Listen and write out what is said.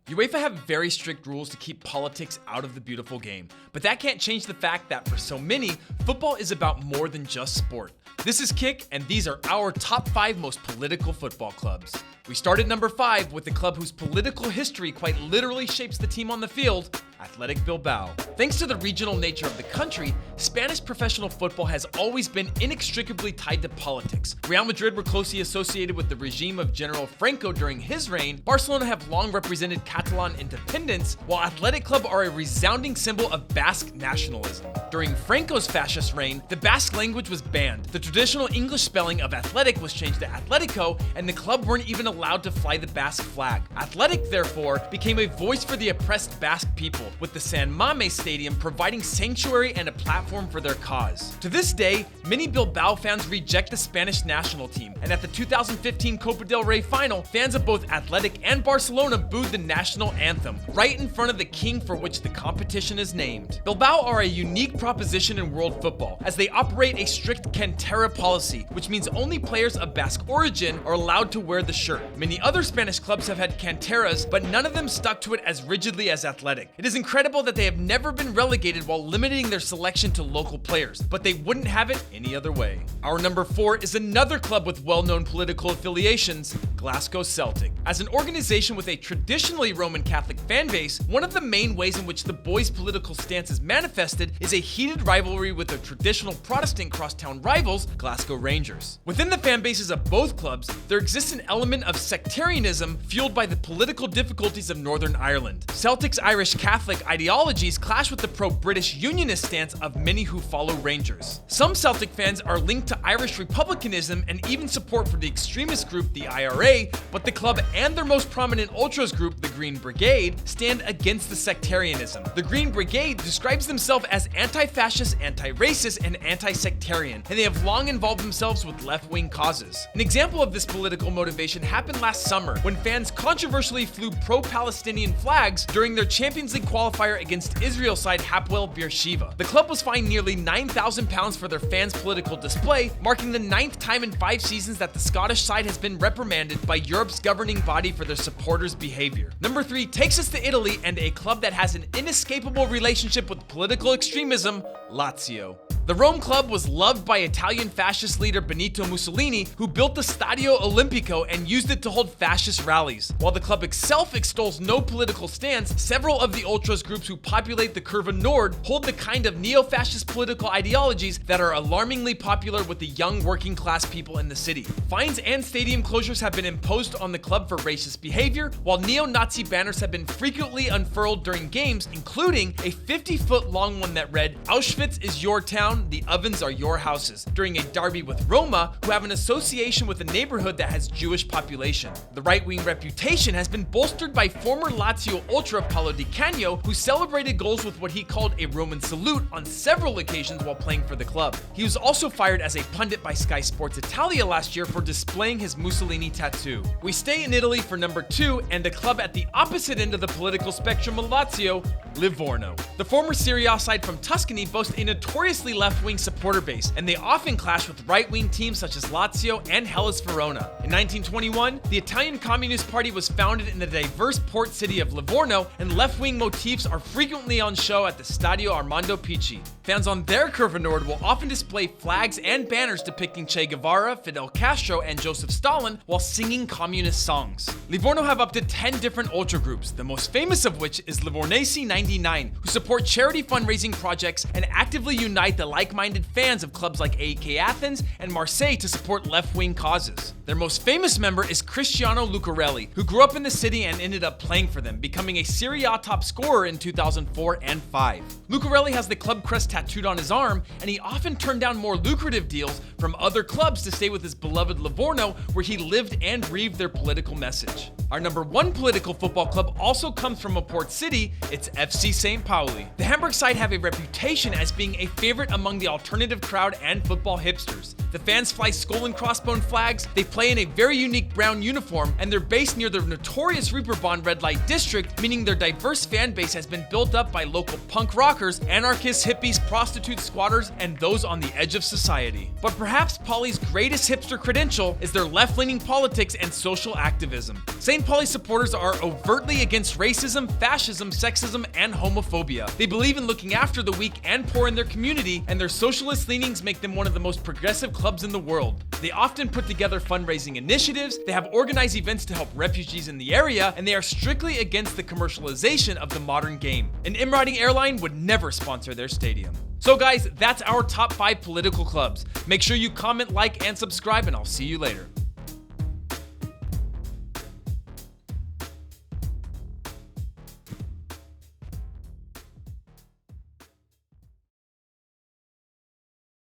UEFA have very strict rules to keep politics out of the beautiful game, but that can't change the fact that for so many, football is about more than just sport. This is Kick, and these are our top 5 most political football clubs. We start at number 5 with the club whose political history quite literally shapes the team on the field, Athletic Bilbao. Thanks to the regional nature of the country, Spanish professional football has always been inextricably tied to politics. Real Madrid were closely associated with the regime of General Franco during his reign. Barcelona have long represented Catalan independence, while Athletic Club are a resounding symbol of Basque nationalism. During Franco's fascist reign, the Basque language was banned. The traditional English spelling of athletic was changed to Atletico, and the club weren't even allowed to fly the Basque flag. Athletic, therefore, became a voice for the oppressed Basque people, with the San Mamés Stadium providing sanctuary and a platform for their cause. To this day, many Bilbao fans reject the Spanish national team, and at the 2015 Copa del Rey final, fans of both Athletic and Barcelona booed the national anthem, right in front of the king for which the competition is named. Bilbao are a unique proposition in world football, as they operate a strict cantera policy, which means only players of Basque origin are allowed to wear the shirt. Many other Spanish clubs have had canteras, but none of them stuck to it as rigidly as Athletic. It is incredible that they have never been relegated while limiting their selection to local players, but they wouldn't have it any other way. Our number 4 is another club with well-known political affiliations, Glasgow Celtic. As an organization with a traditionally Roman Catholic fan base, one of the main ways in which the boys' political stance is manifested is a heated rivalry with their traditional Protestant crosstown rivals, Glasgow Rangers. Within the fan bases of both clubs, there exists an element of sectarianism fueled by the political difficulties of Northern Ireland. Celtic's Irish Catholic ideologies clash with the pro-British unionist stance of many who follow Rangers. Some Celtic fans are linked to Irish republicanism and even support for the extremist group the IRA, but the club and their most prominent ultras group, the Green Brigade, stand against the sectarianism. The Green Brigade describes themselves as anti-fascist, anti-racist, and anti-sectarian, and they have long involved themselves with left-wing causes. An example of this political motivation happened last summer when fans controversially flew pro-Palestinian flags during their Champions League qualifier against Israel side Hapoel Beersheva. The club was fined nearly £9,000 for their fans' political display, marking the 9th time in 5 seasons that the Scottish side has been reprimanded by Europe's governing body for their supporters' behavior. Number 3 takes us to Italy and a club that has an inescapable relationship with political extremism, Lazio. The Rome club was loved by Italian fascist leader Benito Mussolini, who built the Stadio Olimpico and used it to hold fascist rallies. While the club itself extols no political stance, several of the ultras groups who populate the Curva Nord hold the kind of neo-fascist political ideologies that are alarmingly popular with the young working class people in the city. Fines and stadium closures have been imposed on the club for racist behavior, while neo-Nazi banners have been frequently unfurled during games, including a 50-foot long one that read, "Auschwitz is your town, the ovens are your houses," during a derby with Roma, who have an association with a neighborhood that has Jewish population. The right-wing reputation has been bolstered by former Lazio ultra Paolo Di Canio, who celebrated goals with what he called a Roman salute on several occasions while playing for the club. He was also fired as a pundit by Sky Sports Italia last year for displaying his Mussolini tattoo. We stay in Italy for number 2, and a club at the opposite end of the political spectrum of Lazio, Livorno. The former Serie A side from Tuscany boasts a notoriously left-wing supporter base, and they often clash with right-wing teams such as Lazio and Hellas Verona. In 1921, the Italian Communist Party was founded in the diverse port city of Livorno, and left-wing motifs are frequently on show at the Stadio Armando Picci. Fans on their Curva Nord will often display flags and banners depicting Che Guevara, Fidel Castro, and Joseph Stalin while singing communist songs. Livorno have up to 10 different ultra groups, the most famous of which is Livornesi 99, who support charity fundraising projects and actively unite the like-minded fans of clubs like AEK Athens and Marseille to support left-wing causes. Their most famous member is Cristiano Lucarelli, who grew up in the city and ended up playing for them, becoming a Serie A top scorer in 2004 and 5. Lucarelli has the club crest tattooed on his arm, and he often turned down more lucrative deals from other clubs to stay with his beloved Livorno, where he lived and breathed their political message. Our number 1 political football club also comes from a port city, it's FC St. Pauli. The Hamburg side have a reputation as being a favorite among the alternative crowd and football hipsters. The fans fly skull and crossbone flags, they play in a very unique brown uniform, and they're based near the notorious Reeperbahn red light district, meaning their diverse fan base has been built up by local punk rockers, anarchists, hippies, prostitutes, squatters, and those on the edge of society. But perhaps Pauli's greatest hipster credential is their left-leaning politics and social activism. St. St. Pauli supporters are overtly against racism, fascism, sexism, and homophobia. They believe in looking after the weak and poor in their community, and their socialist leanings make them one of the most progressive clubs in the world. They often put together fundraising initiatives, they have organized events to help refugees in the area, and they are strictly against the commercialization of the modern game. An Emirati airline would never sponsor their stadium. So guys, that's our top 5 political clubs. Make sure you comment, like, and subscribe, and I'll see you later.